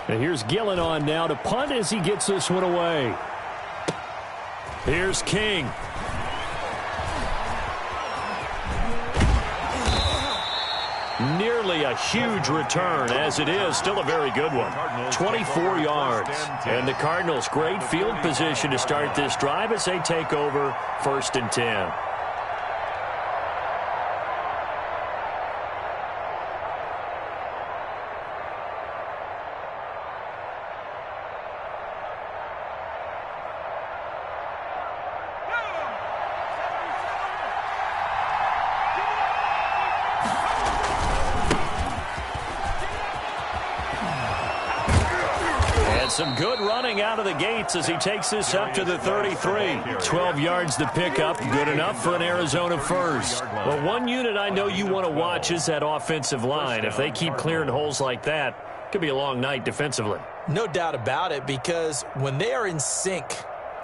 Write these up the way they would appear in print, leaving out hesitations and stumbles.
And here's Gillen on now to punt as he gets this one away. Here's King. Nearly a huge return, as it is still a very good one. 24 yards. And the Cardinals, great field position to start this drive as they take over 1st and 10. Some good running out of the gates as he takes this up to the 33. 12 yards to pick up. Good enough for an Arizona first. Well, one unit I know you want to watch is that offensive line. If they keep clearing holes like that, it could be a long night defensively. No doubt about it, because when they are in sync,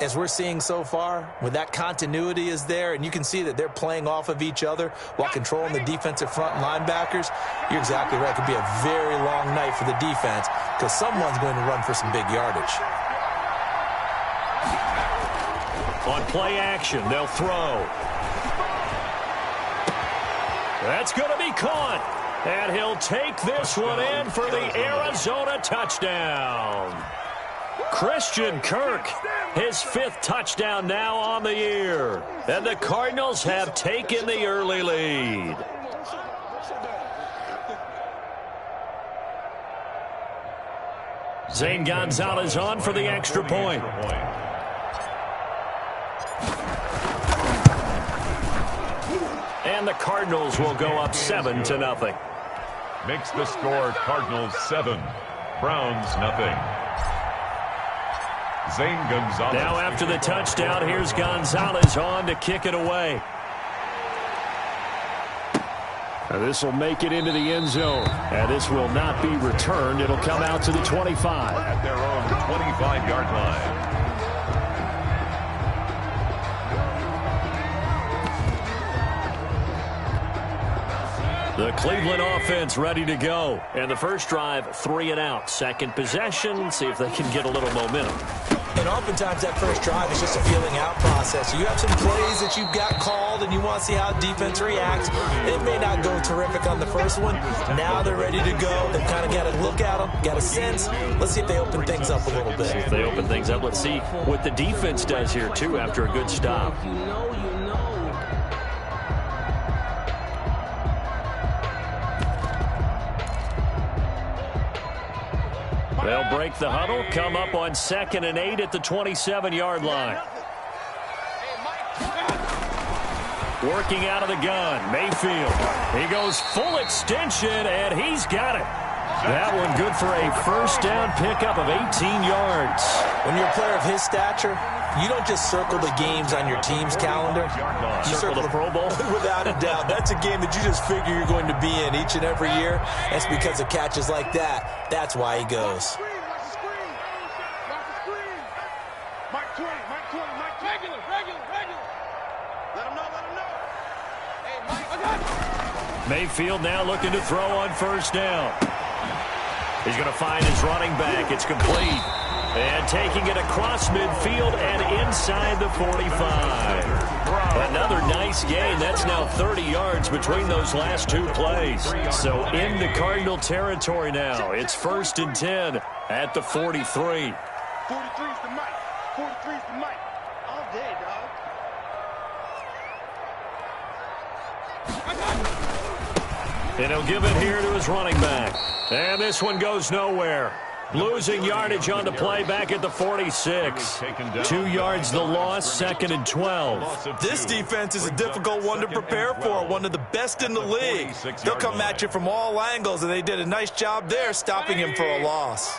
as we're seeing so far, when that continuity is there and you can see that they're playing off of each other while controlling the defensive front linebackers, you're exactly right. It could be a very long night for the defense because someone's going to run for some big yardage. On play action, they'll throw. That's going to be caught. And he'll take this one in for the Arizona touchdown. Christian Kirk, his 5th touchdown now on the year. And the Cardinals have taken the early lead. Zane Gonzalez on for the extra point. And the Cardinals will go up 7-0. Makes the score Cardinals 7, Browns nothing. Zane Gonzalez. Now after the touchdown, here's Gonzalez on to kick it away. This will make it into the end zone. And this will not be returned. It'll come out to the 25. At their own 25-yard line. The Cleveland offense ready to go. And the first drive, 3 and out. Second possession, see if they can get a little momentum. And oftentimes that first drive is just a feeling out process. You have some plays that you've got called and you want to see how defense reacts. It may not go terrific on the first one. Now they're ready to go. They've kind of got to look at them, got a sense. Let's see if they open things up a little bit. If they open things up, let's see what the defense does here, too, after a good stop. They'll break the huddle, come up on 2nd and 8 at the 27-yard line. Working out of the gun, Mayfield. He goes full extension, and he's got it. That one good for a first down pickup of 18 yards. When you're a player of his stature, you don't just circle the games on your team's calendar. You circle the Pro Bowl? Without a doubt. That's a game that you just figure you're going to be in each and every year. That's because of catches like that. That's why he goes. Mayfield now looking to throw on first down. He's going to find his running back. It's complete. And taking it across midfield and inside the 45. Another nice gain. That's now 30 yards between those last 2 plays. So into Cardinal territory now. It's 1st and 10 at the 43. 43's the mic. 43's the mic. All day, dog. And he'll give it here to his running back. And this one goes nowhere. Losing yardage on the play back at the 46. 2 yards the loss, 2nd and 12. This defense is a difficult one to prepare for, one of the best in the league. They'll come at you from all angles, and they did a nice job there stopping him for a loss.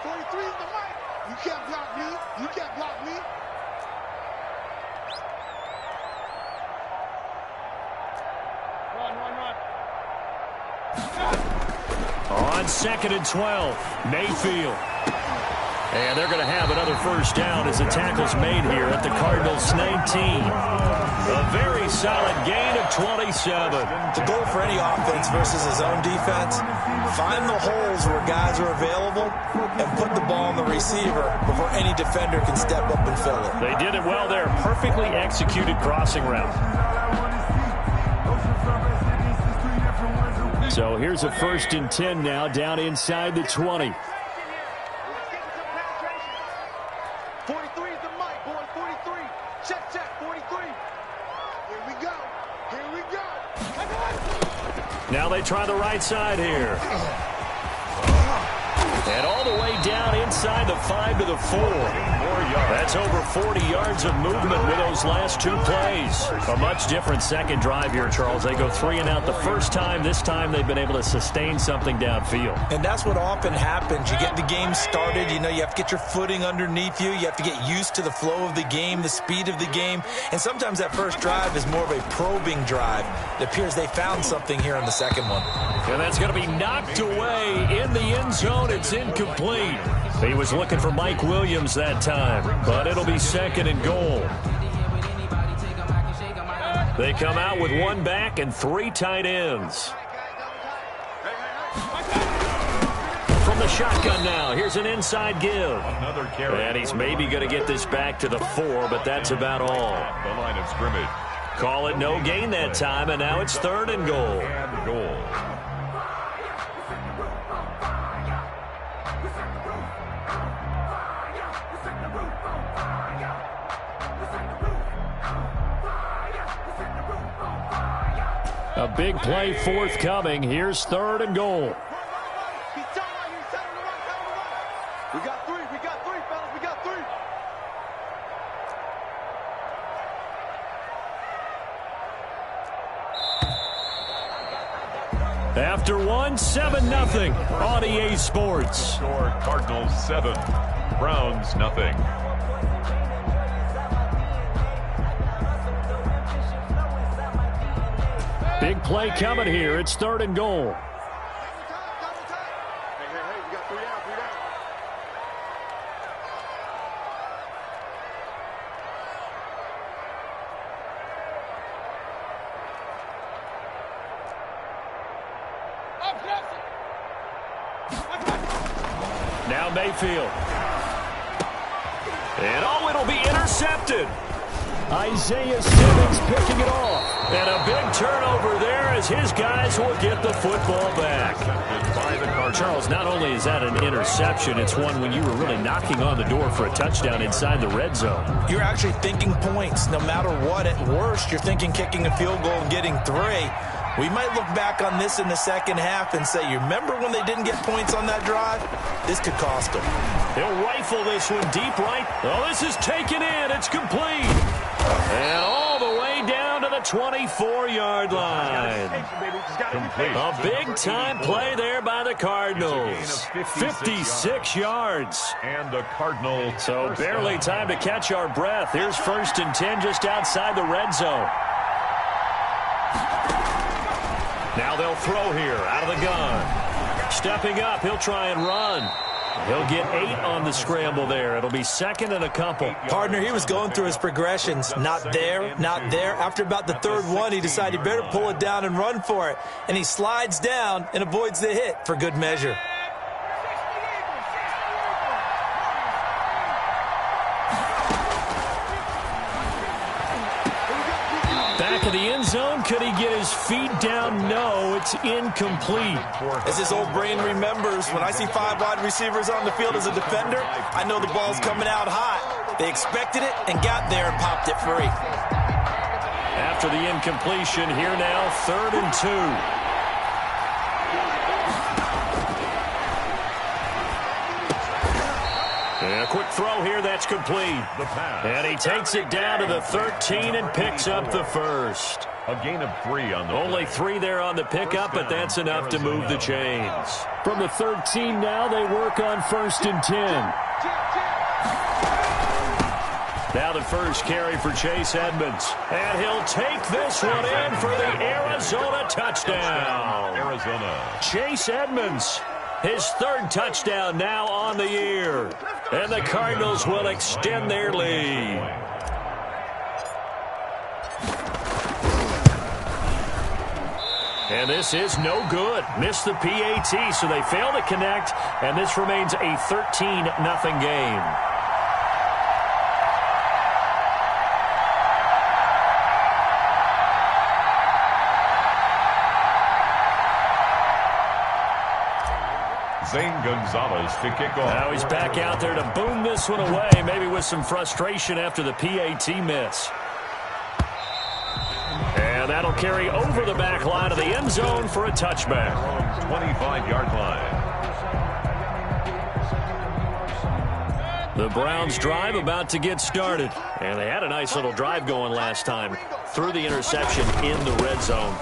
43's the mic. You can't block me. You can't block me. On 2nd and 12, Mayfield. And they're going to have another first down as the tackle's made here at the Cardinals' 19. A very solid gain of 27. The goal for any offense versus his own defense, find the holes where guys are available and put the ball on the receiver before any defender can step up and fill it. They did it well there. Perfectly executed crossing route. So here's a 1st and 10 now down inside the 20. 43 is the mic, boys. 43. Check, 43. Here we go. Here we go. Now they try the right side here. And all the way down inside the 5 to the 4. That's over 40 yards of movement with those last 2 plays. A much different second drive here, Charles. They go 3 and out the first time. This time they've been able to sustain something downfield. And that's what often happens. You get the game started. You know, you have to get your footing underneath you. You have to get used to the flow of the game, the speed of the game. And sometimes that first drive is more of a probing drive. It appears they found something here in the second one. And that's going to be knocked away in the end zone. It's incomplete. He was looking for Mike Williams that time, but it'll be 2nd and goal. They come out with 1 back and 3 tight ends. From the shotgun now, here's an inside give. Another carry. And he's maybe going to get this back to the 4, but that's about all. The line of scrimmage. Call it no gain that time, and now it's 3rd and goal. And goal. A big play forthcoming. Here's 3rd and goal. We got 3, fellas. We got 3. After 1, 7-0 on EA Sports. Score Cardinals 7, Browns nothing. Big play coming here. It's 3rd and goal. Hey, we got 3 down, 3 down. Now Mayfield. And it'll be intercepted. Isaiah Simmons picking it off. And a big turnover there as his guys will get the football back. Charles, not only is that an interception, it's one when you were really knocking on the door for a touchdown inside the red zone. You're actually thinking points. No matter what, at worst, you're thinking kicking a field goal and getting 3. We might look back on this in the second half and say, you remember when they didn't get points on that drive? This could cost them. He'll rifle this one deep right. Oh, this is taken in. It's complete. And all the way down to the 24-yard line. A big-time play there by the Cardinals. 56 yards. And the Cardinals. So barely time to catch our breath. Here's 1st and 10 just outside the red zone. Now they'll throw here out of the gun. Stepping up, he'll try and run. He'll get 8 on the scramble there. It'll be 2nd and a couple. Partner, he was going through his progressions. Not there, not there. After about the 3rd one, he decided he better pull it down and run for it. And he slides down and avoids the hit for good measure. Back of the end zone. Could he get his feet down? No, it's incomplete. As his old brain remembers, when I see 5 wide receivers on the field as a defender, I know the ball's coming out hot. They expected it and got there and popped it free. After the incompletion, here now, 3rd and 2. And a quick throw here, that's complete. And he takes it down to the 13 and picks up the 1st. A gain of 3 on the Only 3 there on the pickup, but that's enough to move the chains. From the 13 now, they work on 1st and 10. Now the first carry for Chase Edmonds. And he'll take this one in for the Arizona touchdown. Arizona. Chase Edmonds, his 3rd touchdown now on the year. And the Cardinals will extend their lead. And this is no good. Missed the PAT, so they fail to connect, and this remains a 13-0 game. Zane Gonzalez to kick off. Now he's back out there to boom this one away, maybe with some frustration after the PAT miss. And that'll carry over the back line of the end zone for a touchback. 25-yard line. The Browns drive about to get started. And they had a nice little drive going last time. Threw the interception in the red zone.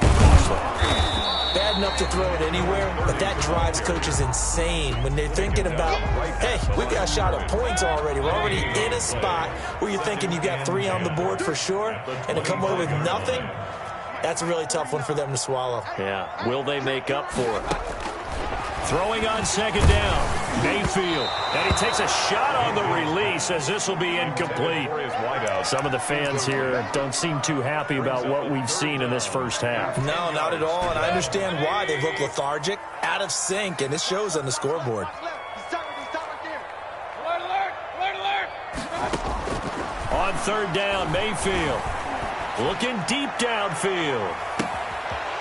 Bad enough to throw it anywhere, but that drives coaches insane when they're thinking about, hey, we've got a shot at points already. We're already in a spot where you're thinking you've got 3 on the board for sure, and to come away with nothing, that's a really tough one for them to swallow. Yeah, will they make up for it? Throwing on second down, Mayfield. And he takes a shot on the release as this will be incomplete. Some of the fans here don't seem too happy about what we've seen in this first half. No, not at all, and I understand why. They look lethargic, out of sync, and it shows on the scoreboard. On third down, Mayfield. Looking deep downfield.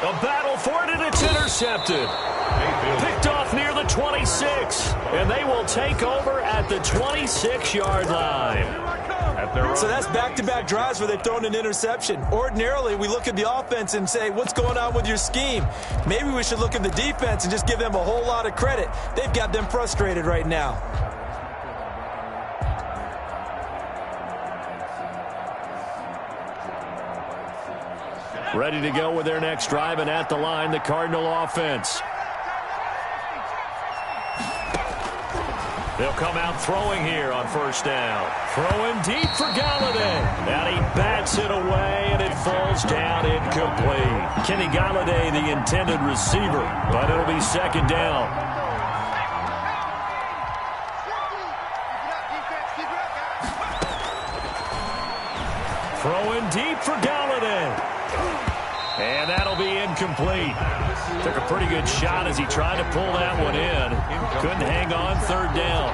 A battle for it, and it's intercepted. Picked off near the 26, and they will take over at the 26-yard line. So that's back-to-back drives where they've thrown an interception. Ordinarily, we look at the offense and say, what's going on with your scheme? Maybe we should look at the defense and just give them a whole lot of credit. They've got them frustrated right now. Ready to go with their next drive, and at the line, the Cardinal offense. They'll come out throwing here on first down. Throwing deep for Galladay. And he bats it away, and it falls down incomplete. Kenny Galladay, the intended receiver, but it'll be second down. Throwing deep for Galladay. And that'll be incomplete. Took a pretty good shot as he tried to pull that one in. Couldn't hang on third down.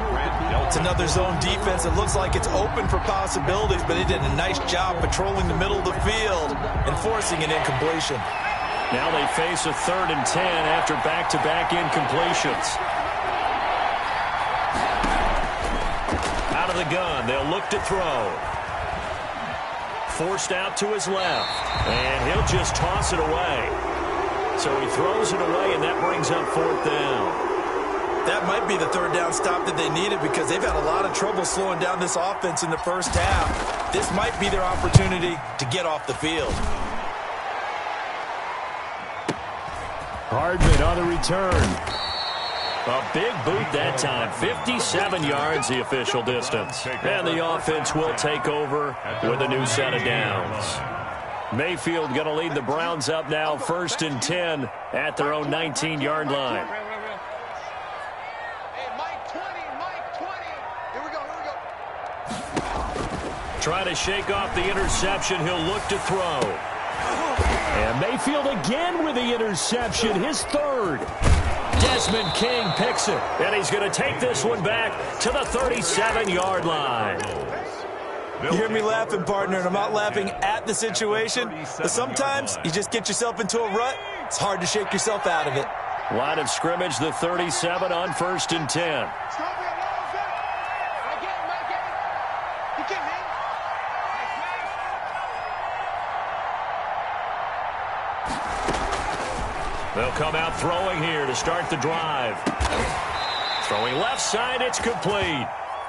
It's another zone defense. It looks like it's open for possibilities, but they did a nice job patrolling the middle of the field and forcing an incompletion. Now they face a 3rd and 10 after back-to-back incompletions. Out of the gun, they'll look to throw. Forced out to his left, and he'll just toss it away. So he throws it away, and that brings up 4th down. That might be the 3rd down stop that they needed because they've had a lot of trouble slowing down this offense in the first half. This might be their opportunity to get off the field. Hardman on the return. A big boot that time. 57 yards, the official distance. And the offense will take over with a new set of downs. Mayfield going to lead the Browns up now, 1st and 10 at their own 19-yard line. Hey, Mike 20, Mike 20. Here we go. Trying to shake off the interception. He'll look to throw. And Mayfield again with the interception, his 3rd. Desmond King picks it, and he's going to take this one back to the 37-yard line. You hear me laughing, partner, and I'm not laughing at the situation, but sometimes you just get yourself into a rut. It's hard to shake yourself out of it. Line of scrimmage, the 37 on 1st and 10. They'll come out throwing here to start the drive. Throwing left side, it's complete.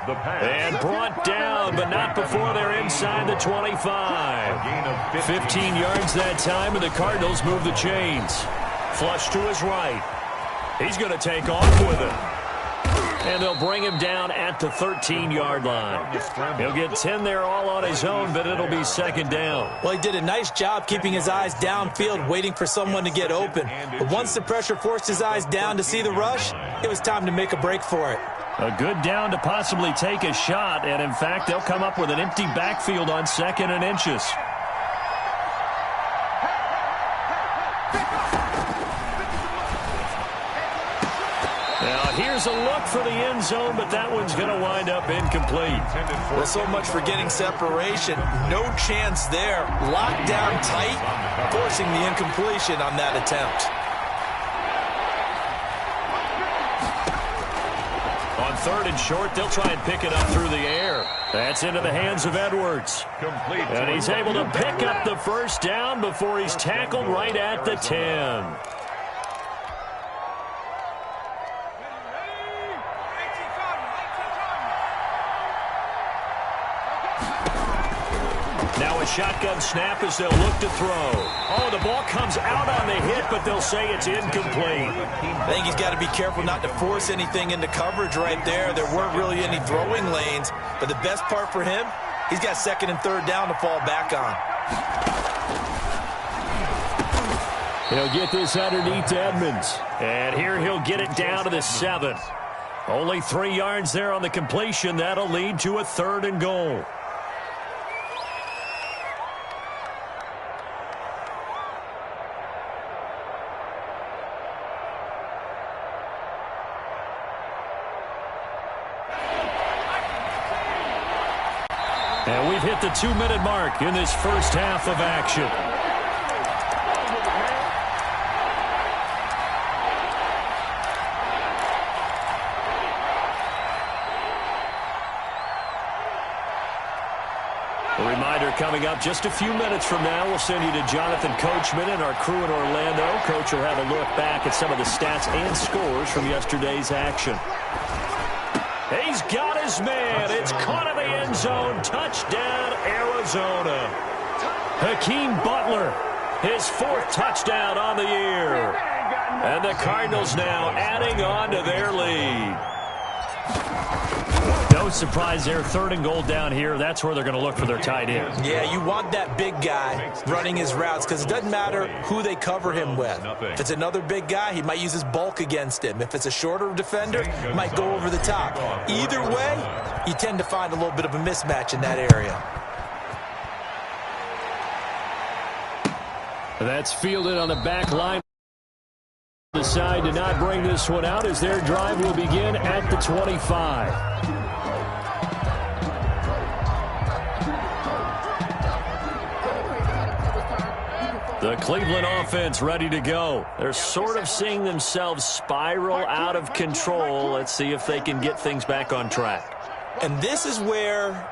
And brought down, but not before they're inside the 25. 15 yards that time, and the Cardinals move the chains. Flush to his right. He's going to take off with it. And they'll bring him down at the 13-yard line. He'll get 10 there all on his own, but it'll be 2nd down. Well, he did a nice job keeping his eyes downfield, waiting for someone to get open. But once the pressure forced his eyes down to see the rush, it was time to make a break for it. A good down to possibly take a shot, and in fact, they'll come up with an empty backfield on 2nd and inches. Now, here's a look for the end zone, but that one's going to wind up incomplete. Well, so much for getting separation. No chance there. Locked down tight, forcing the incompletion on that attempt. On 3rd and short, they'll try and pick it up through the air. That's into the hands of Edwards. Complete. And he's able to pick up the first down before he's tackled right at the 10. Now a shotgun snap as they'll look to throw. Oh, the ball comes out on the hit, but they'll say it's incomplete. I think he's got to be careful not to force anything into coverage right there. There weren't really any throwing lanes, but the best part for him, he's got 2nd and 3rd down to fall back on. He'll get this underneath to Edmonds. And here he'll get it down to the 7. Only 3 yards there on the completion. That'll lead to a 3rd and goal. And we've hit the 2-minute mark in this first half of action. A reminder coming up just a few minutes from now, we'll send you to Jonathan Coachman and our crew in Orlando. Coach will have a look back at some of the stats and scores from yesterday's action. He's got his man. It's caught in the end zone. Touchdown, Arizona. Hakeem Butler, his 4th touchdown on the year. And the Cardinals now adding on to their lead. No surprise there. 3rd and goal down here. That's where they're going to look for their tight end. Yeah, you want that big guy running his routes because it doesn't matter who they cover him with. If it's another big guy, he might use his bulk against him. If it's a shorter defender, he might go over the top. Either way, you tend to find a little bit of a mismatch in that area. That's fielded on the back line. Decide to not bring this one out as their drive will begin at the 25. The Cleveland offense ready to go. They're sort of seeing themselves spiral out of control. Let's see if they can get things back on track. And this is where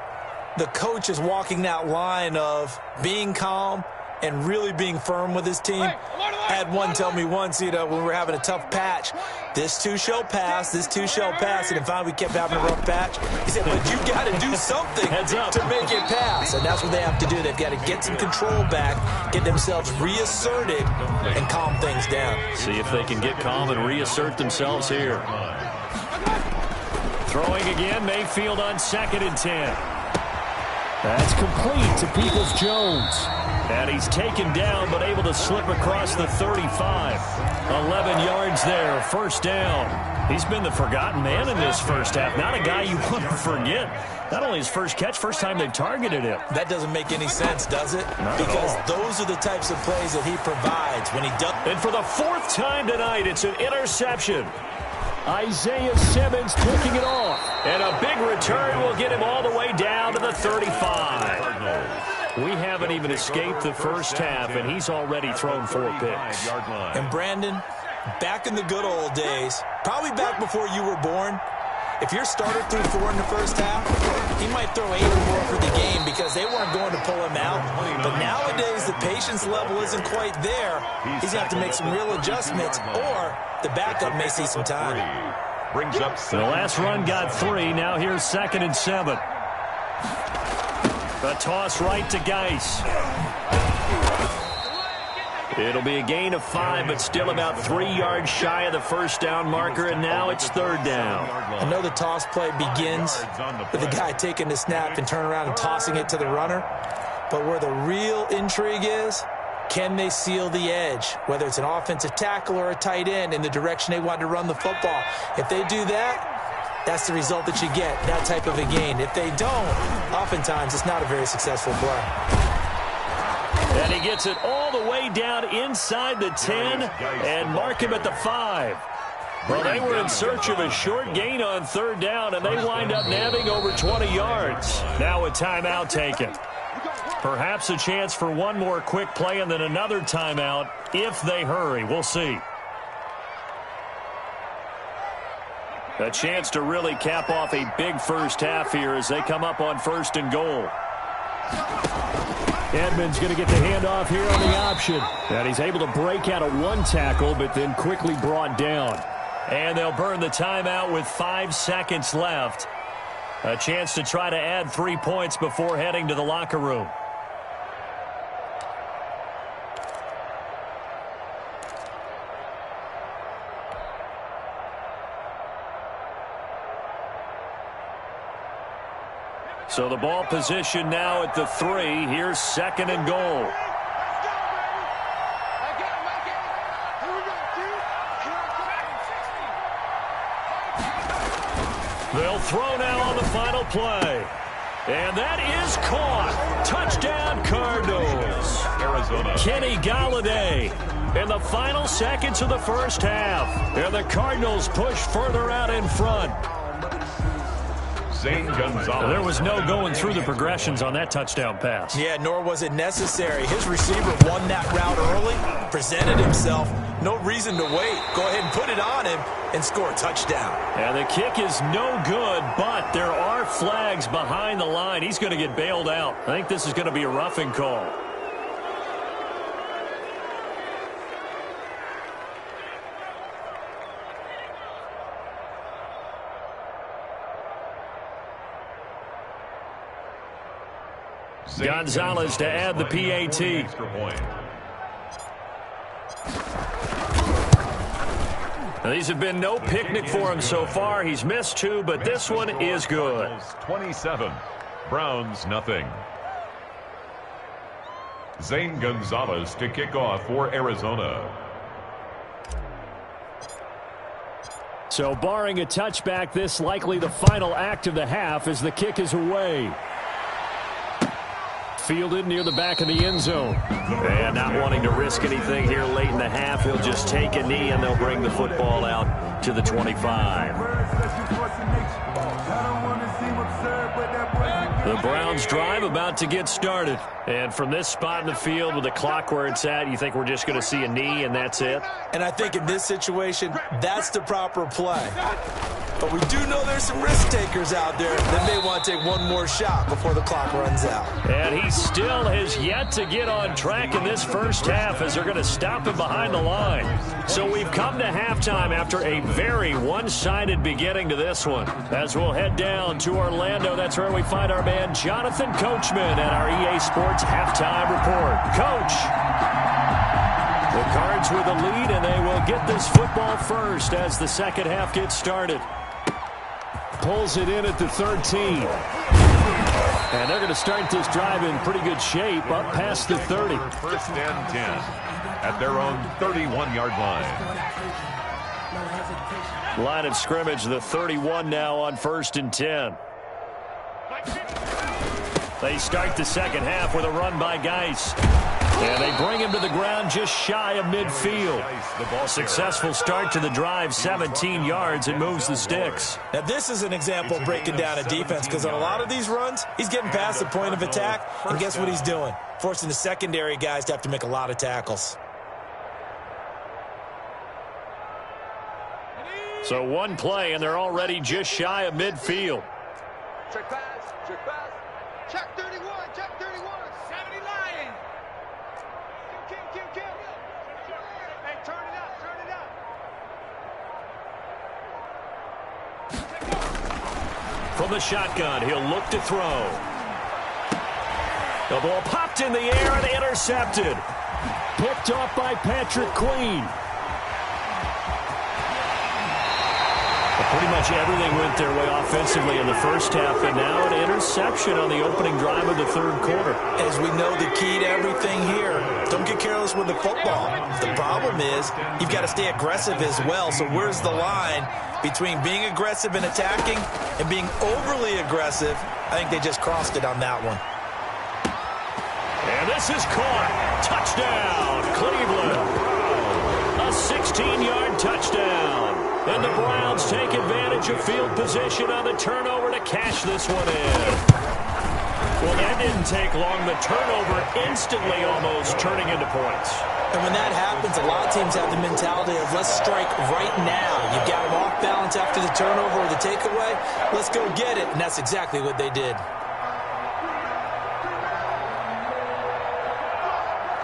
the coach is walking that line of being calm and really being firm with his team. I had one tell me once, when we were having a tough patch, this too shall pass, this too shall pass, and finally we kept having a rough patch. He said, but you got to do something to make it pass, and that's what they have to do. They've got to get some control back, get themselves reasserted, and calm things down. See if they can get calm and reassert themselves here. Throwing again, Mayfield on 2nd and 10. That's complete to Peoples-Jones. And he's taken down, but able to slip across the 35. 11 yards there, 1st down. He's been the forgotten man in this first half. Not a guy you want to forget. Not only his first catch, first time they've targeted him. That doesn't make any sense, does it? Because those are the types of plays that he provides when he does. And for the 4th time tonight, it's an interception. Isaiah Simmons picking it off. And a big return will get him all the way down to the 35. We haven't even escaped the first half, and he's already thrown 4 picks. And Brandon, back in the good old days, probably back before you were born, if your starter threw 4 in the first half, he might throw 8 or more for the game because they weren't going to pull him out. But nowadays, the patience level isn't quite there. He's going to have to make some real adjustments, or the backup may see some time. Brings up the last run got 3. Now here's 2nd and 7. The toss right to Geis. It'll be a gain of 5, but still about 3 yards shy of the first down marker, and now it's 3rd down. I know the toss play begins with the guy taking the snap and turning around and tossing it to the runner, but where the real intrigue is, can they seal the edge, whether it's an offensive tackle or a tight end, in the direction they want to run the football? If they do that, that's the result that you get, that type of a gain. If they don't, oftentimes it's not a very successful play. And he gets it all the way down inside the 10 and mark him at the 5. Well, they were in search of a short gain on third down, and they wind up nabbing over 20 yards. Now a timeout taken. Perhaps a chance for one more quick play and then another timeout if they hurry. We'll see. A chance to really cap off a big first half here as they come up on 1st and goal. Edmonds going to get the handoff here on the option. And he's able to break out of one tackle, but then quickly brought down. And they'll burn the timeout with 5 seconds left. A chance to try to add 3 points before heading to the locker room. So the ball position now at the 3. Here's 2nd and goal. They'll throw now on the final play. And that is caught. Touchdown, Cardinals. Arizona. Kenny Galladay in the final seconds of the first half. And the Cardinals push further out in front. There was no going through the progressions on that touchdown pass. Yeah, nor was it necessary. His receiver won that route early, presented himself. No reason to wait. Go ahead and put it on him and score a touchdown. And the kick is no good, but there are flags behind the line. He's going to get bailed out. I think this is going to be a roughing call. Gonzalez to add the PAT. Now, these have been no picnic for him so far. He's missed 2, but this one is good. 27, Browns nothing. Zane Gonzalez to kick off for Arizona. So barring a touchback, this likely the final act of the half as the kick is away. Fielded near the back of the end zone. And not wanting to risk anything here late in the half, he'll just take a knee and they'll bring the football out to the 25. The Browns drive about to get started. And from this spot in the field with the clock where it's at, you think we're just going to see a knee and that's it? And I think in this situation, that's the proper play. But we do know there's some risk takers out there that may want to take one more shot before the clock runs out. And he still has yet to get on track in this first half as they're going to stop him behind the line. So we've come to halftime after a very one-sided beginning to this one. As we'll head down to Orlando, that's where we find our man Jonathan Coachman at our EA Sports Halftime Report. Coach! The Cards with the lead, and they will get this football first as the second half gets started. Pulls it in at the 13. And they're going to start this drive in pretty good shape up past the 30. 1st and 10 at their own 31-yard line. Line of scrimmage, the 31 now on 1st and 10. They start the second half with a run by Geis. And they bring him to the ground just shy of midfield. Successful start to the drive, 17 yards, and moves the sticks. Now, this is an example of breaking down a defense because on a lot of these runs, he's getting past the point of attack, and guess what he's doing? Forcing the secondary guys to have to make a lot of tackles. So one play, and they're already just shy of midfield. Check pass, check pass. Check 31, check 31. 70 Lion. Kill. Hey, turn it up. From the shotgun, he'll look to throw. The ball popped in the air and intercepted. Picked off by Patrick Queen. Pretty much everything went their way offensively in the first half, and now an interception on the opening drive of the third quarter. As we know, the key to everything here, don't get careless with the football. The problem is you've got to stay aggressive as well. So where's the line between being aggressive and attacking and being overly aggressive? I think they just crossed it on that one. And this is caught. Touchdown, Cleveland. A 16-yard touchdown. And the Browns take advantage of field position on the turnover to cash this one in. Well, that didn't take long. The turnover instantly almost turning into points. And when that happens, a lot of teams have the mentality of let's strike right now. You've got them off balance after the turnover or the takeaway. Let's go get it. And that's exactly what they did.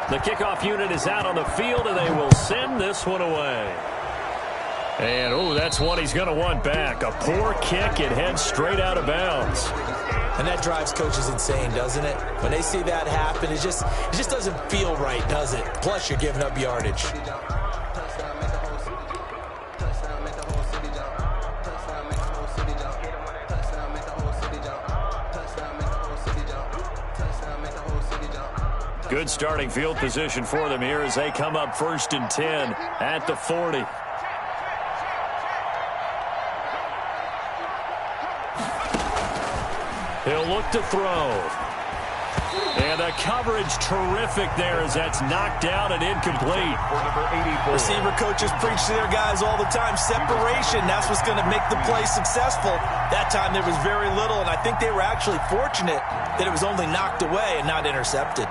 The kickoff unit is out on the field, and they will send this one away. And, oh, that's one he's going to want back. A poor kick. It heads straight out of bounds. And that drives coaches insane, doesn't it? When they see that happen, it just doesn't feel right, does it? Plus, you're giving up yardage. Good starting field position for them here as they come up 1st and 10 at the 40. He'll look to throw. And the coverage terrific there as that's knocked out and incomplete. Receiver coaches preach to their guys all the time. Separation, that's what's going to make the play successful. That time there was very little, and I think they were actually fortunate that it was only knocked away and not intercepted.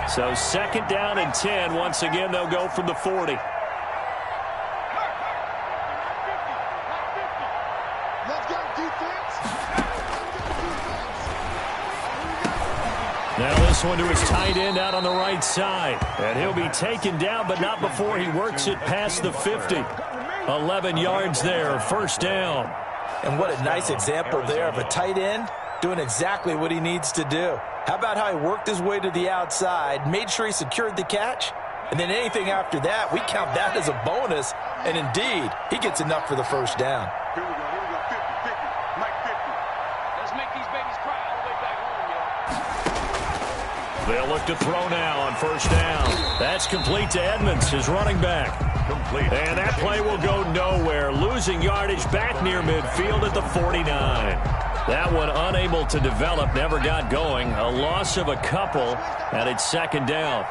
So 2nd down and 10. Once again, they'll go from the 40. Now this one to his tight end out on the right side. And he'll be taken down, but not before he works it past the 50. 11 yards there, 1st down. And what a nice example there of a tight end doing exactly what he needs to do. How about how he worked his way to the outside, made sure he secured the catch, and then anything after that, we count that as a bonus. And indeed, he gets enough for the 1st down. Here we go, 50, Mike 50. Let's make these babies cry all the way back home, yo. They'll look to throw now on 1st down. That's complete to Edmonds, his running back. Complete. And that play will go nowhere, losing yardage back near midfield at the 49. That one unable to develop, never got going. A loss of a couple, and it's 2nd down.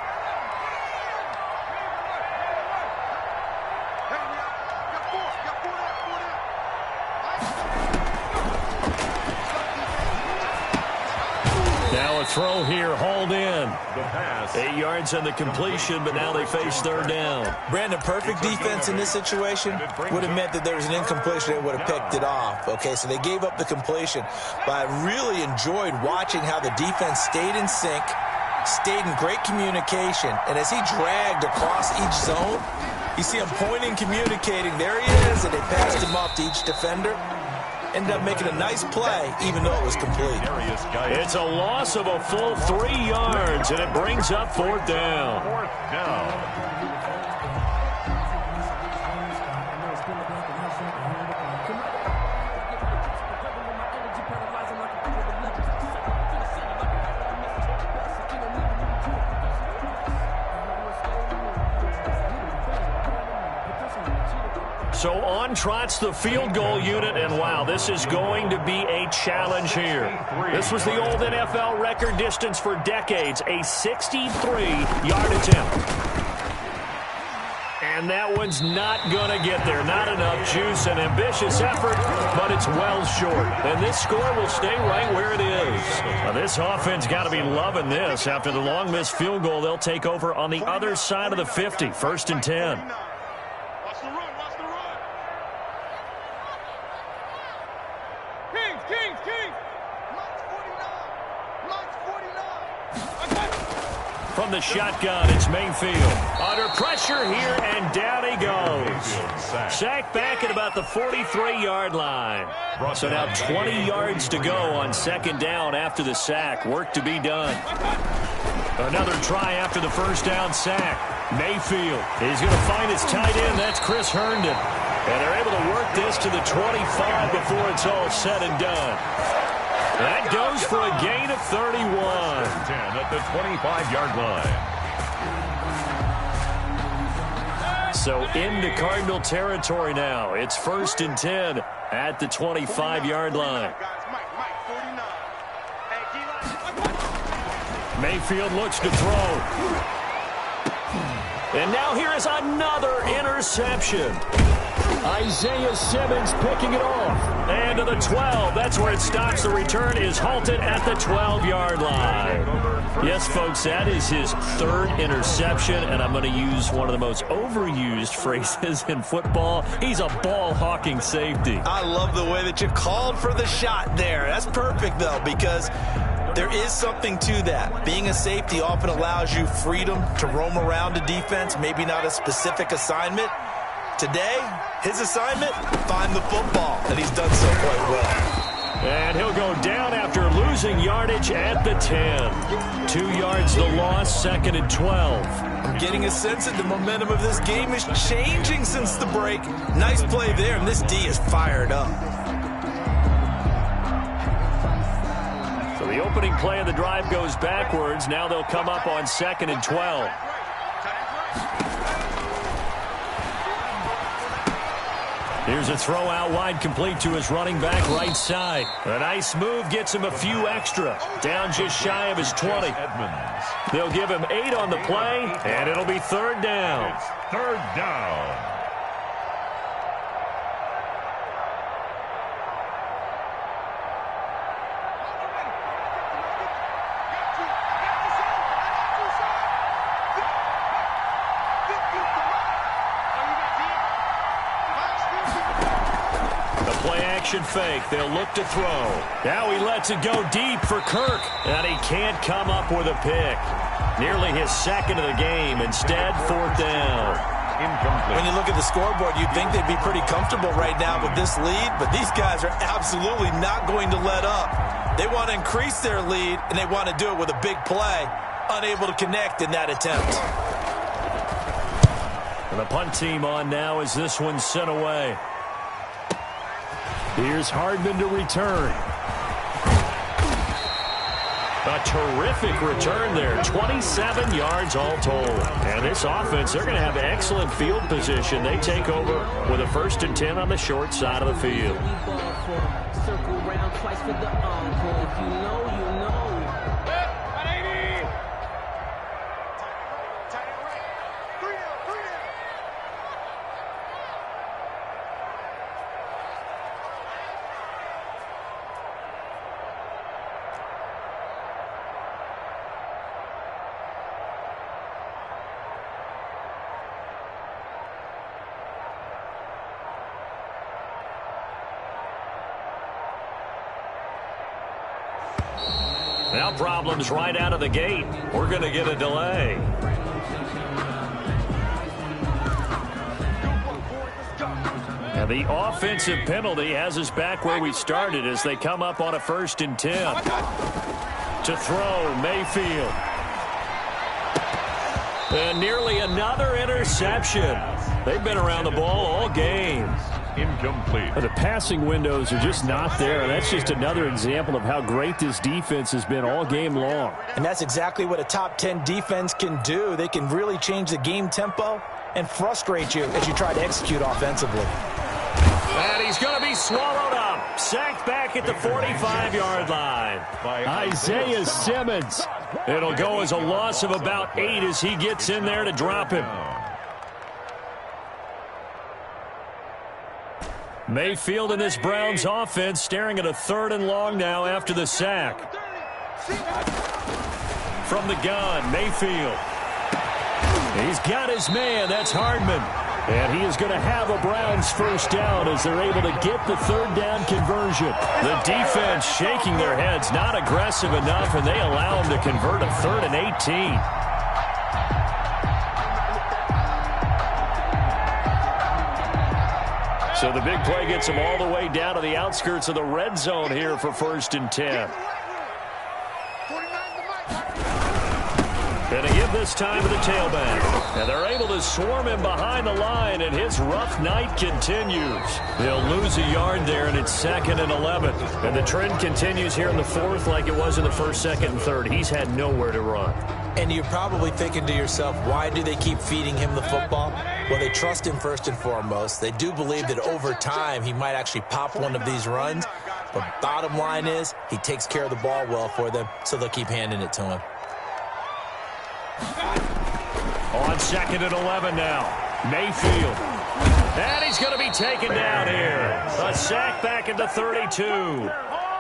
Now a throw here, hauled in. The pass. 8 yards on the completion, but now they face 3rd down. Brandon, perfect defense in this situation would have meant that there was an incompletion. They would have picked it off. Okay, so they gave up the completion. But I really enjoyed watching how the defense stayed in sync, stayed in great communication. And as he dragged across each zone, you see him pointing, communicating. There he is, and they passed him off to each defender. Ended up making a nice play, even though it was complete. It's a loss of a full 3 yards, and it brings up 4th down. 4th down. So on trots the field goal unit, and wow, this is going to be a challenge here. This was the old NFL record distance for decades, a 63-yard attempt. And that one's not going to get there. Not enough juice, an ambitious effort, but it's well short. And this score will stay right where it is. Now, this offense got to be loving this. After the long missed field goal, they'll take over on the other side of the 50, 1st and 10. Watch the run, watch the run. Kings. Mike's 49. From the shotgun, it's Mayfield. Under pressure here, and down he goes. Sacked back at about the 43-yard line. So now 20 yards to go on 2nd down after the sack. Work to be done. Another try after the 1st down sack. Mayfield is going to find his tight end. That's Chris Herndon. And they're able to work this to the 25 before it's all said and done. That goes for a gain of 31. 10 at the 25-yard line. So into Cardinal territory now. It's 1st and 10 at the 25-yard line. Mayfield looks to throw. And now here is another interception. Isaiah Simmons picking it off. And to the 12. That's where it stops. The return is halted at the 12-yard line. Yes, folks, that is his 3rd interception, and I'm going to use one of the most overused phrases in football. He's a ball-hawking safety. I love the way that you called for the shot there. That's perfect, though, because there is something to that. Being a safety often allows you freedom to roam around a defense, maybe not a specific assignment. Today, his assignment, find the football, and he's done so quite well. And he'll go down after losing yardage at the 10. 2 yards the loss, 2nd and 12. I'm getting a sense that the momentum of this game is changing since the break. Nice play there, and this D is fired up. So the opening play of the drive goes backwards. Now they'll come up on 2nd and 12. Here's a throw out wide, complete to his running back right side. A nice move gets him a few extra. Down just shy of his 20. They'll give him 8 on the play, and it'll be 3rd down. It's 3rd down. Fake. They'll look to throw. Now he lets it go deep for Kirk, and he can't come up with a pick. Nearly his 2nd of the game. Instead, 4th down. Incomplete. When you look at the scoreboard, you'd think they'd be pretty comfortable right now with this lead, but these guys are absolutely not going to let up. They want to increase their lead, and they want to do it with a big play. Unable to connect in that attempt. And the punt team on now as this one's sent away. Here's Hardman to return. A terrific return there. 27 yards all told. And this offense, they're going to have excellent field position. They take over with a 1st and 10 on the short side of the field. Circle round twice for the encore. If you know, you know. Now problems right out of the gate. We're going to get a delay. And the offensive penalty has us back where we started as they come up on a 1st and 10. To throw, Mayfield. And nearly another interception. They've been around the ball all game. Incomplete. The passing windows are just not there. And that's just another example of how great this defense has been all game long. And that's exactly what a top 10 defense can do. They can really change the game tempo and frustrate you as you try to execute offensively. And he's going to be swallowed up. Sacked back at the 45-yard line. Isaiah Simmons. It'll go as a loss of about 8 as he gets in there to drop him. Mayfield in this Browns offense staring at a 3rd and long now after the sack. From the gun, Mayfield. He's got his man. That's Hardman. And he is going to have a Browns 1st down as they're able to get the 3rd down conversion. The defense shaking their heads, not aggressive enough, and they allow him to convert a 3rd and 18. So the big play gets them all the way down to the outskirts of the red zone here for 1st and 10. Going to give this time to the tailback. And they're able to to swarm him behind the line, and his rough night continues. They'll lose a yard there, and it's 2nd and 11. And the trend continues here in the 4th like it was in the 1st, 2nd, and 3rd. He's had nowhere to run. And you're probably thinking to yourself, why do they keep feeding him the football? Well, they trust him first and foremost. They do believe that over time he might actually pop one of these runs. But bottom line is he takes care of the ball well for them, so they'll keep handing it to him. On 2nd and 11 now. Mayfield. And he's going to be taken down here. A sack back at the 32.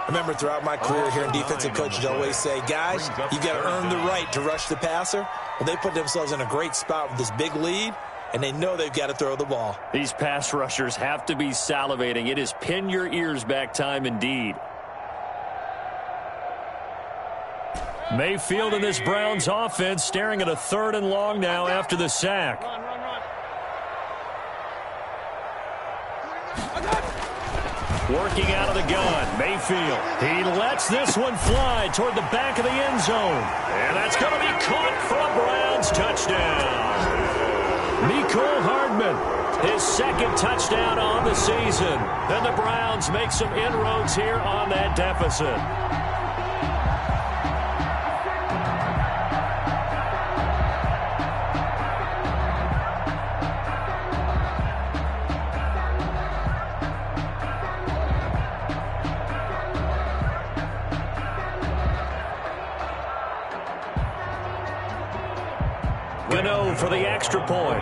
Remember, throughout my career here in defensive coaches always say, guys, you've got to earn the right to rush the passer. Well, they put themselves in a great spot with this big lead, and they know they've got to throw the ball. These pass rushers have to be salivating. It is pin your ears back time indeed. Mayfield in this Browns offense staring at a 3rd and long now after the sack. Working out of the gun, Mayfield. He lets this one fly toward the back of the end zone. And that's going to be caught for a Browns touchdown. Mecole Hardman, his 2nd touchdown on the season. And the Browns make some inroads here on that deficit. Gano for the extra point.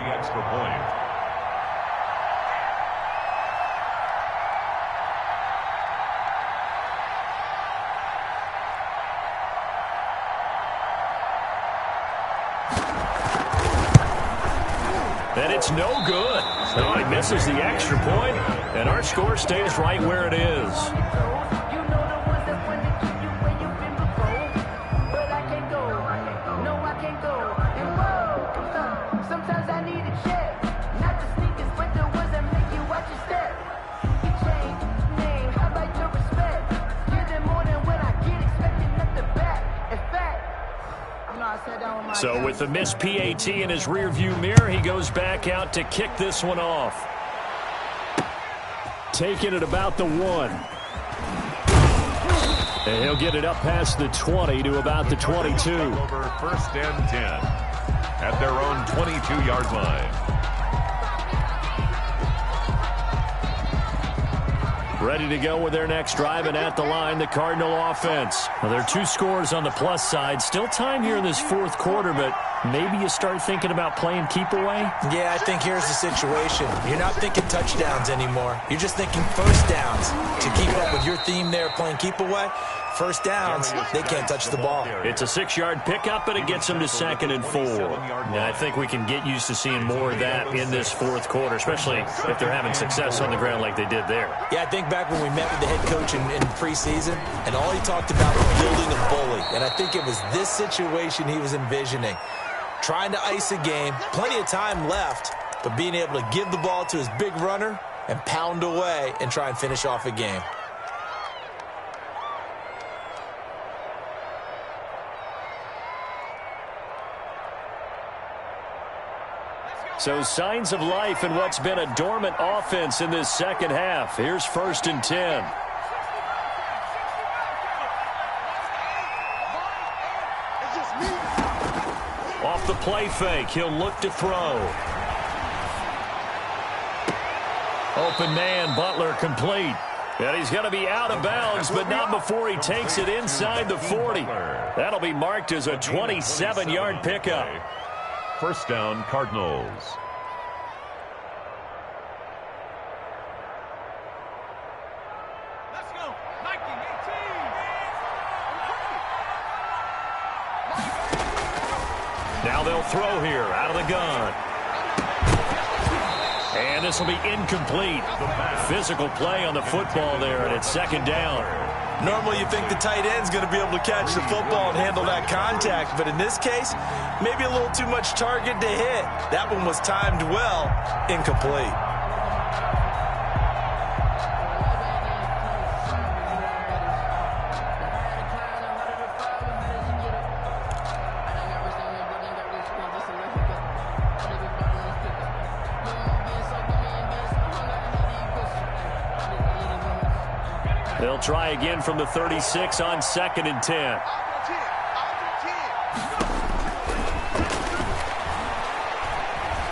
And it's no good. So he misses the extra point, and our score stays right where it is. So with the missed PAT in his rearview mirror, he goes back out to kick this one off. Taking it about the 1. And he'll get it up past the 20 to about the 22. Over 1st and 10 at their own 22-yard line. Ready to go with their next drive, and at the line, the Cardinal offense. Well, there are 2 scores on the plus side. Still time here in this 4th quarter, but maybe you start thinking about playing keep away? Yeah, I think here's the situation. You're not thinking touchdowns anymore. You're just thinking first downs. To keep up with your theme there, playing keep away, first downs, they can't touch the ball. It's a 6-yard pickup, and it gets them to 2nd and 4. And I think we can get used to seeing more of that in this 4th quarter, especially if they're having success on the ground like they did there. Yeah, I think back when we met with the head coach in preseason, and all he talked about was building a bully. And I think it was this situation he was envisioning. Trying to ice a game, plenty of time left, but being able to give the ball to his big runner and pound away and try and finish off a game. So signs of life in what's been a dormant offense in this second half. Here's 1st and 10. Off the play fake, he'll look to throw. Open man, Butler complete. And he's going to be out of bounds, but not before he takes it inside the 40. That'll be marked as a 27-yard pickup. 1st down, Cardinals. Let's go. 1918. Now they'll throw here out of the gun. And this will be incomplete. Physical play on the football there, and it's 2nd down. Normally you think the tight end's going to be able to catch the football and handle that contact, but in this case, maybe a little too much target to hit. That one was timed well, incomplete. They'll try again from the 36 on 2nd and 10.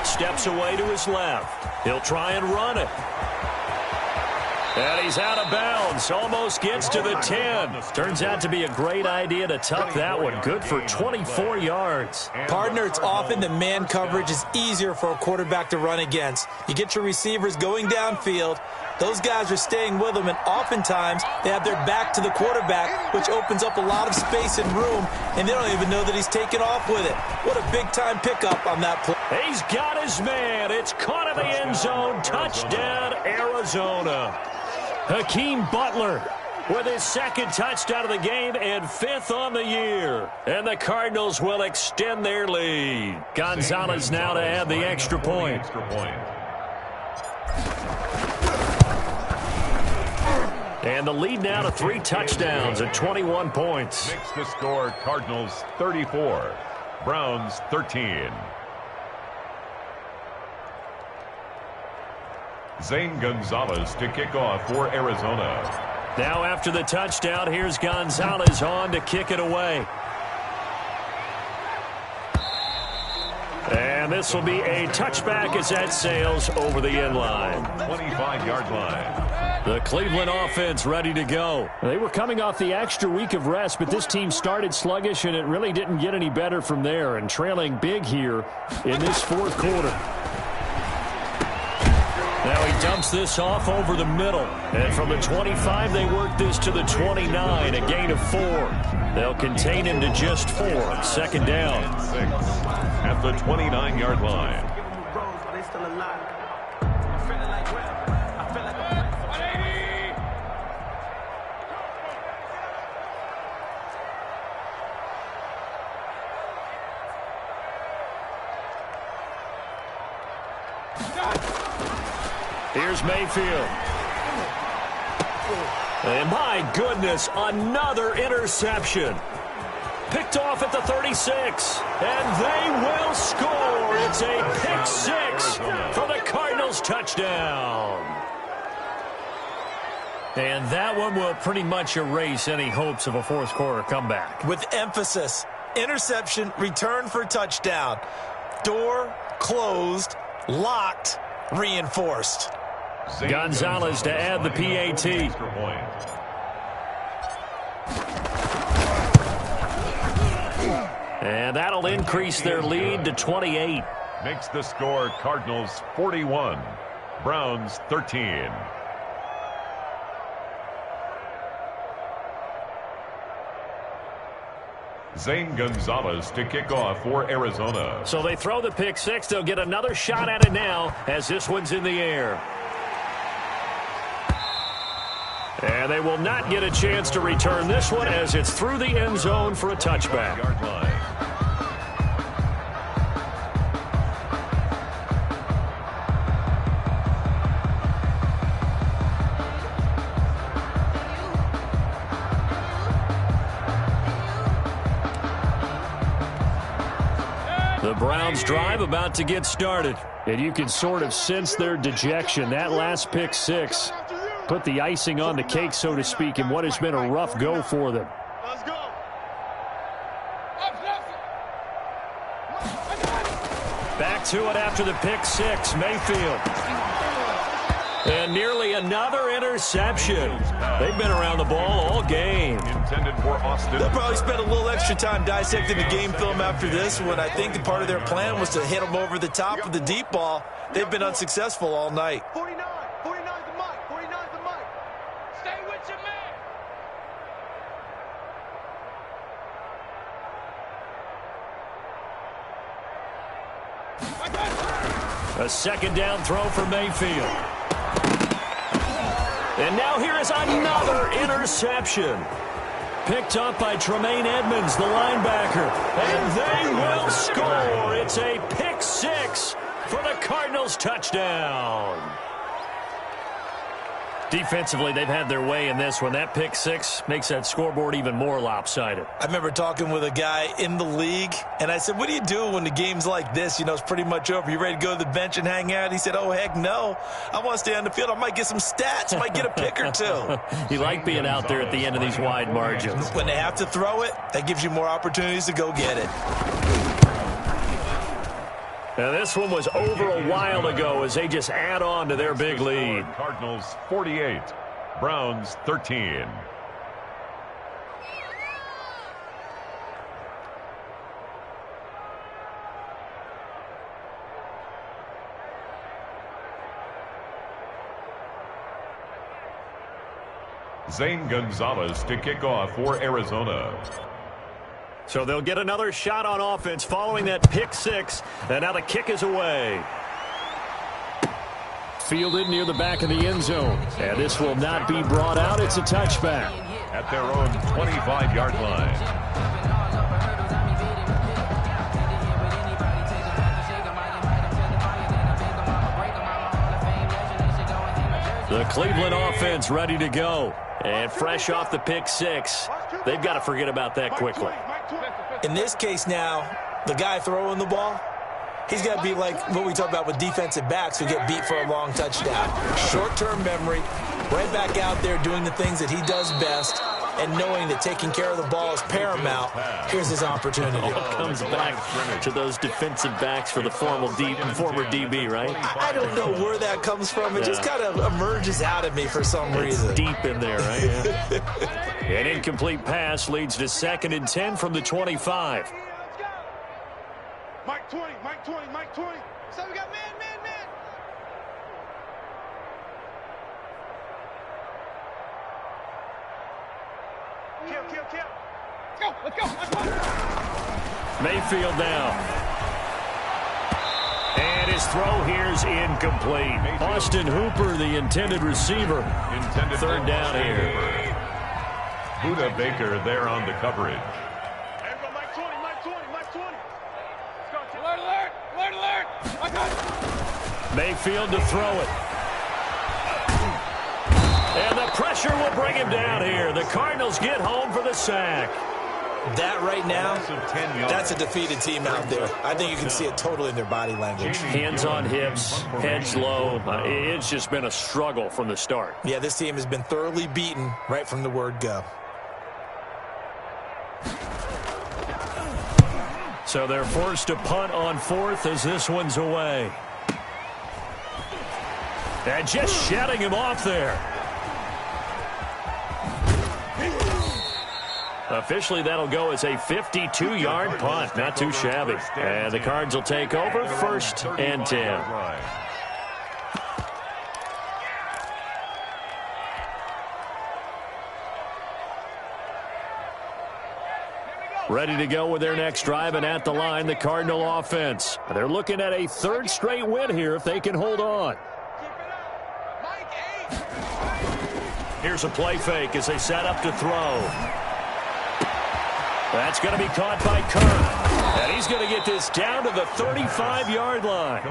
Steps away to his left. He'll try and run it. And he's out of bounds. Almost gets to the 10. Turns out to be a great idea to tuck that one. Good for 24 yards. Partner, it's often that man coverage is easier for a quarterback to run against. You get your receivers going downfield. Those guys are staying with them, and oftentimes they have their back to the quarterback, which opens up a lot of space and room, and they don't even know that he's taken off with it. What a big-time pickup on that play. He's got his man. It's caught in the end zone. Touchdown, Arizona. Hakeem Butler with his 2nd touchdown of the game and 5th on the year. And the Cardinals will extend their lead. Gonzalez now to add the extra point. And the lead now to 3 touchdowns at 21 points. Makes the score Cardinals 34, Browns 13. Zane Gonzalez to kick off for Arizona. Now after the touchdown, here's Gonzalez on to kick it away. And this will be a touchback as that sails over the end line. 25-yard line. The Cleveland offense ready to go. They were coming off the extra week of rest, but this team started sluggish, and it really didn't get any better from there, and trailing big here in this 4th quarter. Now he dumps this off over the middle. And from the 25, they work this to the 29, a gain of 4. They'll contain him to just 4. 2nd down. 6 at the 29-yard line. Here's Mayfield. And my goodness, another interception. Picked off at the 36. And they will score. It's a pick 6 for the Cardinals touchdown. And that one will pretty much erase any hopes of a 4th quarter comeback. With emphasis, interception, return for touchdown. Door closed, locked, reinforced. Gonzalez to add the PAT. And that'll increase their lead to 28. Makes the score Cardinals 41, Browns 13. Zane Gonzalez to kick off for Arizona. So they throw the pick 6. They'll get another shot at it now as this one's in the air. And they will not get a chance to return this one as it's through the end zone for a touchback. The Browns drive about to get started. And you can sort of sense their dejection. That last pick 6 put the icing on the cake, so to speak, in what has been a rough go for them. Let's go. Back to it after the pick 6, Mayfield. And nearly another interception. They've been around the ball all game. Intended for Austin. They'll probably spend a little extra time dissecting the game film after this when I think the part of their plan was to hit them over the top of the deep ball. They've been unsuccessful all night. 49 the mic. 49 the mic. Stay with your man. A 2nd down throw for Mayfield. And now here is another interception. Picked up by Tremaine Edmonds, the linebacker. And they will score. It's a pick 6 for the Cardinals touchdown. Defensively, they've had their way in this one. That pick six makes that scoreboard even more lopsided. I remember talking with a guy in the league, and I said, what do you do when the game's like this? You know, it's pretty much over. You ready to go to the bench and hang out? He said, oh, heck no. I want to stay on the field. I might get some stats. I might get a pick or two. You like being out there at the end of these wide margins. When they have to throw it, that gives you more opportunities to go get it. Now, this one was over a while ago as they just add on to their big lead. Cardinals 48, Browns 13. Zane Gonzalez to kick off for Arizona. So they'll get another shot on offense following that pick six, and now the kick is away. Fielded near the back of the end zone, and this will not be brought out. It's a touchback. At their own 25-yard line. The Cleveland offense ready to go. And fresh off the pick six, they've got to forget about that quickly. In this case now, the guy throwing the ball, he's got to be like what we talk about with defensive backs who get beat for a long touchdown. Short-term memory, right back out there doing the things that he does best, and knowing that taking care of the ball is paramount. Here's his opportunity. It comes back to those defensive backs for the former DB, right? I don't know where that comes from. It just kind of emerges out of me for some reason. It's deep in there, right? Yeah. An incomplete pass leads to 2nd and 10 from the 25. Mike 20, Mike 20, Mike 20. So we got man. Kill. Let's go. Mayfield down. And his throw here is incomplete. Austin Hooper, the intended receiver. Third down here. Buda Baker there on the coverage. There we go, Mike 20. Let's go. Alert. I got it. Mayfield to throw it. And the pressure will bring him down here. The Cardinals get home for the sack. That right now, that's a defeated team out there. I think you can see it totally in their body language. Hands on hips, heads low. It's just been a struggle from the start. Yeah, this team has been thoroughly beaten right from the word go. So they're forced to punt on 4th as this one's away. And just shutting him off there. Officially, that'll go as a 52-yard punt. Not too shabby. And the Cards will take over 1st and 10. Ready to go with their next drive, and at the line, the Cardinal offense. They're looking at a 3rd straight win here if they can hold on. Here's a play fake as they set up to throw. That's going to be caught by Kirk. And he's going to get this down to the 35-yard line.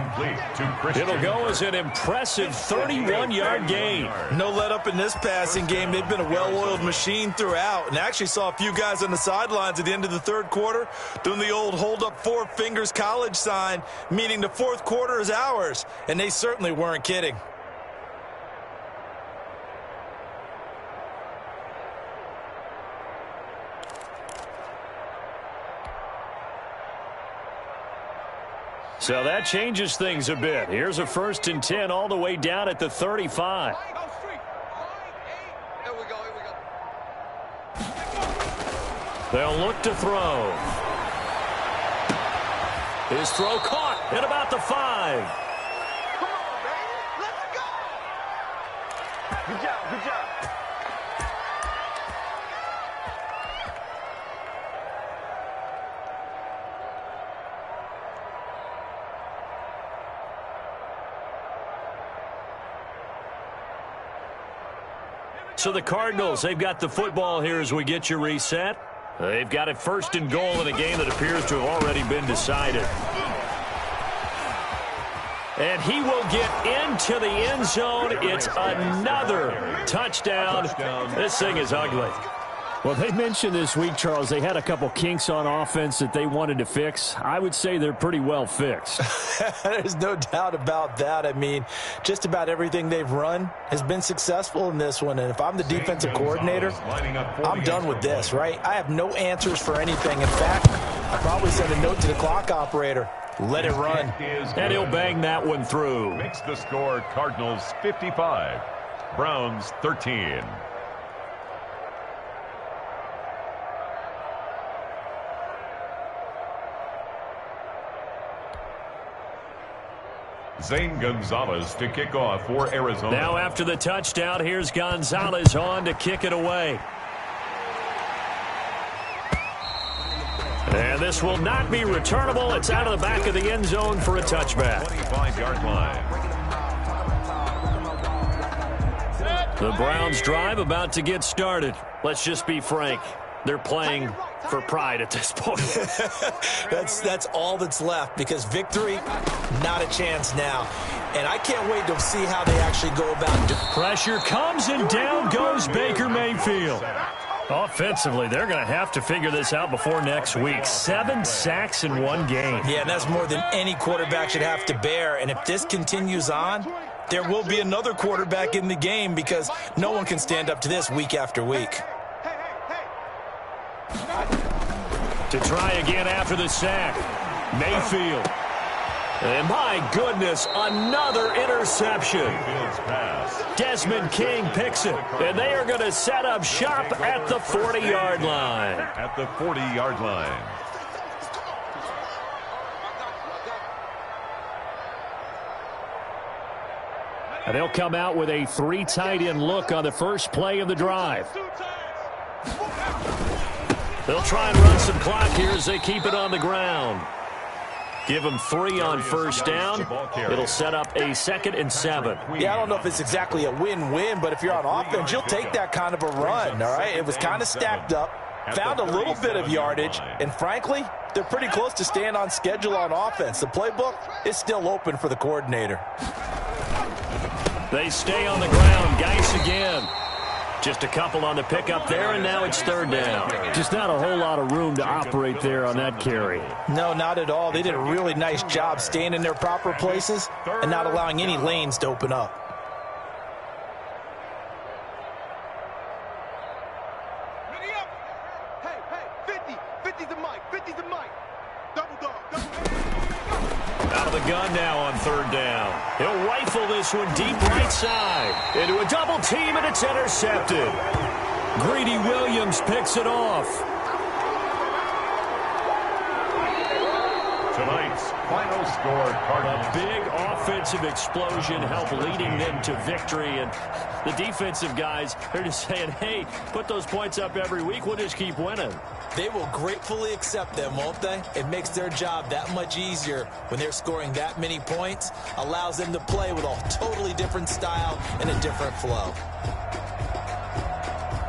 It'll go as an impressive 31-yard gain. No let up in this passing game. They've been a well-oiled machine throughout. And actually saw a few guys on the sidelines at the end of the 3rd quarter doing the old hold up 4 fingers college sign, meaning the 4th quarter is ours. And they certainly weren't kidding. So that changes things a bit. Here's a 1st and 10 all the way down at the 35. They'll look to throw. His throw caught at about the 5. Come on, man. Let's go. Good job. So the Cardinals, they've got the football here as we get you reset. They've got it 1st and goal in a game that appears to have already been decided. And he will get into the end zone. It's another touchdown. This thing is ugly. Well, they mentioned this week, Charles, they had a couple kinks on offense that they wanted to fix. I would say they're pretty well fixed. There's no doubt about that. I mean, just about everything they've run has been successful in this one. And if I'm the defensive coordinator, I'm done with this, right? I have no answers for anything. In fact, I probably send a note to the clock operator. Let it run. And he'll bang that one through. Makes the score Cardinals 55, Browns 13. Zane Gonzalez to kick off for Arizona. Now after the touchdown, here's Gonzalez on to kick it away. And this will not be returnable. It's out of the back of the end zone for a touchback. 25-yard line. The Browns drive about to get started. Let's just be frank. They're playing for pride at this point. That's all that's left, because victory, not a chance now. And I can't wait to see how they actually go about it. Pressure comes, and down goes Baker Mayfield. Offensively, they're going to have to figure this out before next week. 7 sacks in one game. Yeah, and that's more than any quarterback should have to bear. And if this continues on, there will be another quarterback in the game, because no one can stand up to this week after week. To try again after the sack, Mayfield. And my goodness, another interception. Desmond King picks it, and they are going to set up shop at the 40-yard line. At the 40-yard line. And they'll come out with a 3 tight end look on the first play of the drive. They'll try and run some clock here as they keep it on the ground. Give them 3 on first down. It'll set up a 2nd and 7. Yeah, I don't know if it's exactly a win-win, but if you're on offense, you'll take that kind of a run, all right? It was kind of stacked up, found a little bit of yardage, and frankly, they're pretty close to staying on schedule on offense. The playbook is still open for the coordinator. They stay on the ground. Geis again. Just a couple on the pickup there, and now it's 3rd down. Just not a whole lot of room to operate there on that carry. No, not at all. They did a really nice job staying in their proper places and not allowing any lanes to open up. Hey, 50's the mic, 50's the mic. Double dog. Out of the gun now on 3rd down. He'll rifle this one deep right side. Into a double team, and it's intercepted. Greedy Williams picks it off. Tonight's final score, Cardinals. A big offensive explosion helped leading them to victory, and the defensive guys are just saying, hey, put those points up every week, we'll just keep winning. They will gratefully accept them, won't they? It makes their job that much easier when they're scoring that many points, allows them to play with a totally different style and a different flow.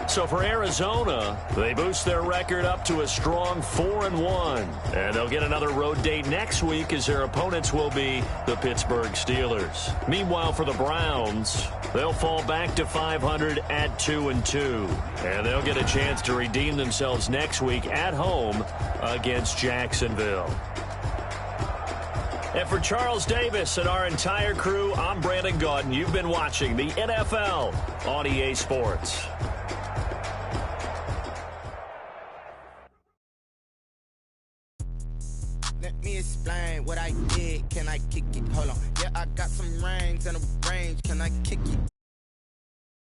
So for Arizona, they boost their record up to a strong 4-1. And they'll get another road date next week, as their opponents will be the Pittsburgh Steelers. Meanwhile, for the Browns, they'll fall back to 500 at 2-2. And they'll get a chance to redeem themselves next week at home against Jacksonville. And for Charles Davis and our entire crew, I'm Brandon Gaudin. You've been watching the NFL on EA Sports. Let me explain what I did. Can I kick it? Hold on. Yeah, I got some rings and a range. Can I kick it?